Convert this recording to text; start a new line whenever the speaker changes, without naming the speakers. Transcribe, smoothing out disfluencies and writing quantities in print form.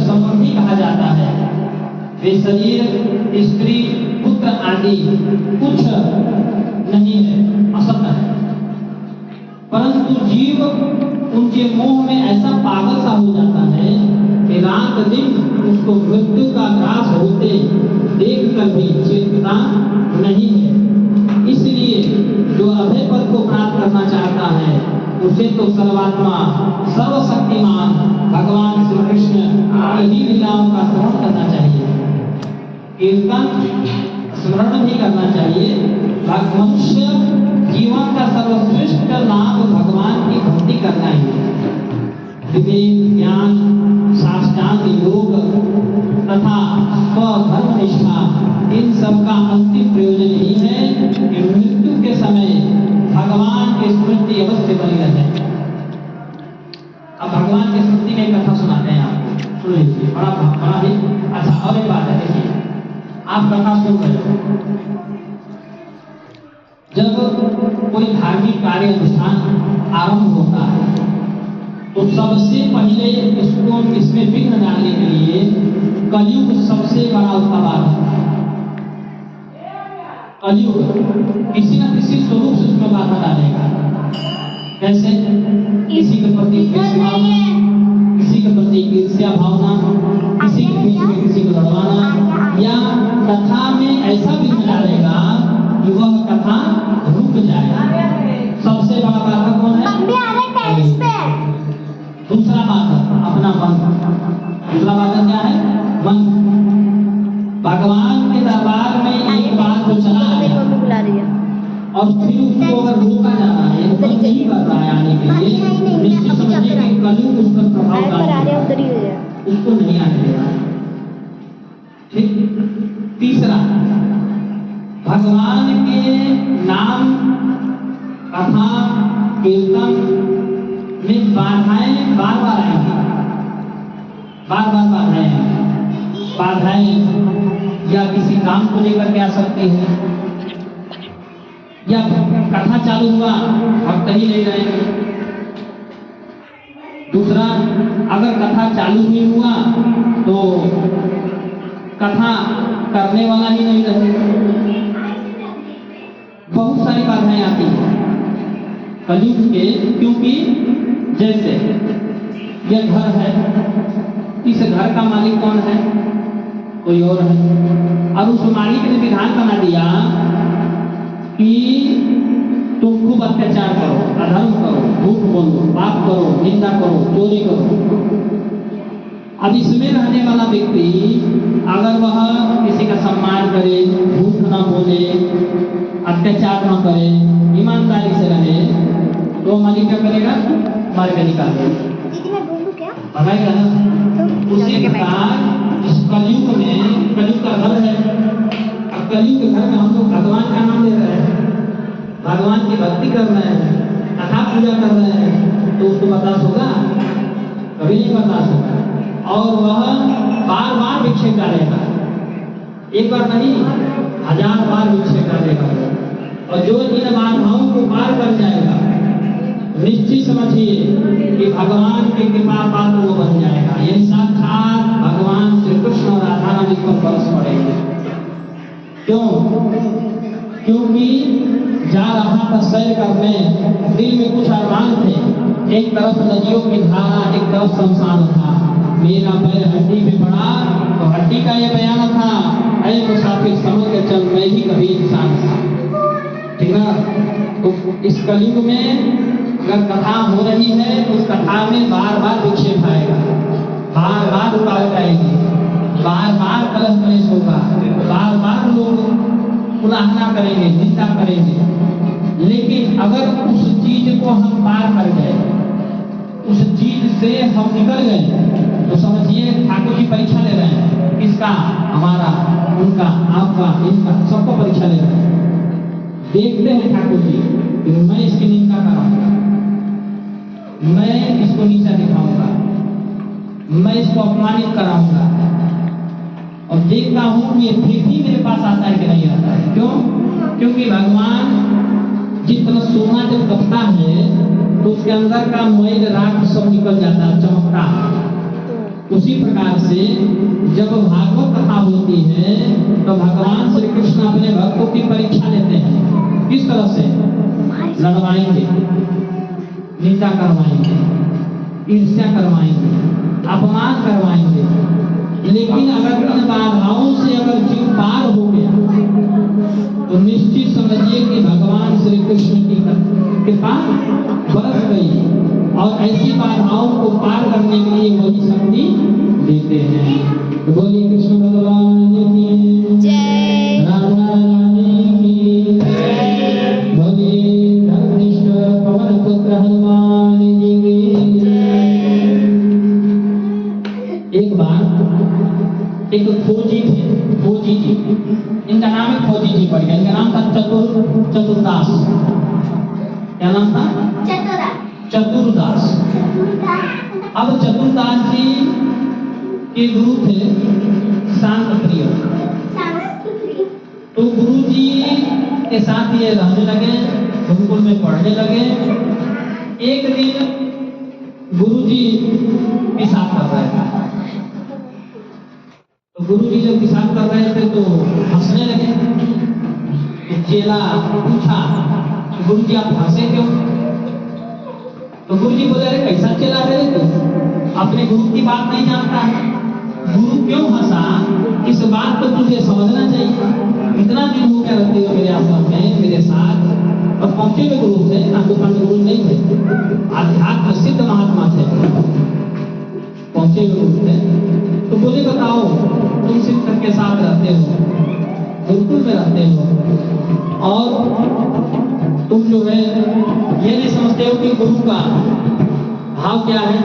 संबंधी कहा जाता है। वे शरीर, स्त्री, पुत्र आदि कुछ नहीं है, असत है। परंतु जीव उनके मोह में ऐसा पागल सा हो जाता है कि रात दिन उसको मृत्यु का ग्रास होते देख कर भी चेतना नहीं है। इसलिए जो अभय पद को प्राप्त करना चाहता है उसे तो सर्वात्मा सर्वशक्तिमान भगवान श्री कृष्ण की लीलाओं का श्रवण करना चाहिए, कीर्तन स्मरण भी करना चाहिए। मनुष्य जीवन का सर्वश्रेष्ठ लाभ भगवान की भक्ति करना ही है। विवेक, ज्ञान, साष्टांग योग तथा स्वधर्म निष्ठा, इन सब का अंतिम प्रयोजन यही है कि मृत्यु के समय भगवान की स्मृति अवश्य बनी रहे। अब भगवान की स्मृति में कथा सुनाते हैं आपको, सुन लीजिए, बड़ा ही अच्छा। और एक बात है, देखिए, आप कथा सुन रहे हो, जब कोई धार्मिक कार्य अनुष्ठान आरंभ होता है तो सबसे पहले इसमें विघ्न डालने के लिए कलयुग सबसे बड़ा उत्पाद होता है। कलयुग किसी न किसी स्वरूप से उसमें बाधा डालेगा। कैसे? किसी के प्रति किसी के प्रति ईर्ष्या भावना, किसी के बीच में किसी को लड़वाना, या कथा में ऐसा विघ्न डालेगा कि वह कथा रुक जाए। सबसे बड़ा बाधा कौन है? दूसरा बाधा अपना मन। दूसरा बाधा क्या है? मन। भगवान के दरबार में एक बार तो चला आया और फिर उसको अगर रोका जाना है, मन नहीं कर रहा है आने के लिए, निश्चित समझिए कि कलयुग उस पर प्रभाव डालेगा, उसको नहीं आने देगा। ठीक। तीसरा, भगवान के नाम कथा कीर्तन में बाधाएं बार बार आएंगी, बाधाएं या किसी काम को लेकर के आ सकती है, या कथा चालू हुआ भक्त ही नहीं रहेंगे। दूसरा, अगर कथा चालू नहीं हुआ तो कथा करने वाला ही नहीं रहेगा। बहुत सारी बाधाएं आती हैं कलयुग के, क्योंकि जैसे यह घर है, इस घर का मालिक कौन है? कोई और है, और उस मालिक ने विधान बना दिया कि तुम खूब अत्याचार करो, अधर्म करो, झूठ बोलो, पाप करो, निंदा करो, चोरी करो। अब इसमें रहने वाला व्यक्ति अगर वह किसी का सम्मान करे, झूठ न बोले, अत्याचार न करे, ईमानदारी से रहे, तो मालिक क्या करेगा? मार के निकाल देगा, भगाएगा ना। उसी प्रकार इस कलयुग में, कलयुग का घर है, अब कलयुग के घर में हम लोग भगवान का नाम ले रहे हैं, भगवान की भक्ति कर रहे हैं, कथा पूजा कर रहे हैं, तो उसको बर्दाश्त होगा? कभी नहीं बर्दाश्त होगा। और वह बार बार भिक्षे डालेगा, एक बार नहीं 1000 बार भिक्षे डालेगा, और जो इन बाधाओं को पार कर जाएगा, निश्चित समझिए कि भगवान की कृपा पात्र वो बन जाएगा। ये साक्षात भगवान श्री कृष्ण और राधा रानी पर बरस पड़ेंगे। क्यों? क्योंकि जा रहा था सैर करने, दिल में कुछ अरमान थे, एक तरफ नदियों की धारा, एक तरफ शमशान था, मेरा पैर हड्डी पे पड़ा तो हड्डी का ये बयान था, ऐ मुसाफिर समझ के चल, मैं ही कभी इंसान था। ठीक है? तो इस कलयुग में अगर कथा हो रही है, उस कथा में बार बार विक्षेप आएगा, बार बार रुकावट आएगी, बार बार कलह कलेश होगा, बार बार लोग उलाहना करेंगे, निंदा करेंगे। लेकिन अगर उस चीज को हम पार कर गए, उस चीज से हम निकल गए, तो समझिए ठाकुर जी परीक्षा ले रहे हैं। किसका? हमारा, उनका, आपका, इनका, सबको परीक्षा ले रहे हैं। देखते हैं ठाकुर जी कि मैं इसकी निंदा कराऊंगा, मैं इसको नीचा दिखाऊंगा, मैं इसको अपमानित कराऊंगा, और देखता हूं कि ये फिर भी मेरे पास आता है कि नहीं आता है। क्यों? क्योंकि भगवान जितना सोना जब दबता है तो उसके अंदर का मैल राख सब निकल जाता है, चमकता है। उसी प्रकार से जब भागवत कथा होती है तो भगवान श्री कृष्ण अपने भक्तों की परीक्षा लेते हैं। किस तरह से? लड़वाएंगे, निंदा करवाएंगे, ईर्ष्या करवाएंगे, अपमान करवाएंगे, लेकिन अगर इन बाधाओं से अगर जीव पार हो गया तो निश्चित समझिए कि भगवान श्री कृष्ण की कृपा बरस गई और ऐसी बाधाओं को पार करने के लिए वही शक्ति देते हैं। तो बोलिए कृष्ण भगवान की जय, राधा रानी की जय, बोलिए धर्मनिष्ठ पवन पुत्र हनुमान जी की जय। एक बार एक फौजी थे, फौजी जी, इनका नाम है फौजी जी पड़ गया। इनका नाम था चतुरदास। क्या नाम था? चतुरदास। अब चतुरदास जी के गुरु थे शांत प्रिय। तो गुरु जी के साथ ये रहने लगे, गुरुकुल में पढ़ने लगे। एक दिन गुरु जी पेशाब कर रहे थे, तो गुरु जी जब पेशाब कर रहे थे तो हंसने लगे। तो चेला पूछा, गुरु जी आप हंसे क्यों? तो गुरु जी बोले, अरे कैसा चेला है तू, अपने गुरु की बात नहीं जानता है। गुरु क्यों हंसा, इस बात को तुझे समझना चाहिए। इतना दिन हो गया रहते हो मेरे आश्रम में मेरे साथ, और पहुंचे हुए गुरु थे, नागोपाल गुरु नहीं थे, आध्यात्म सिद्ध महात्मा थे, पहुंचे हुए गुरु थे। तो बोले बताओ, तुम शिक्षक के साथ रहते हो, गुरुकुल में रहते हो, और तुम जो है ये नहीं समझते हो कि गुरु का भाव क्या है।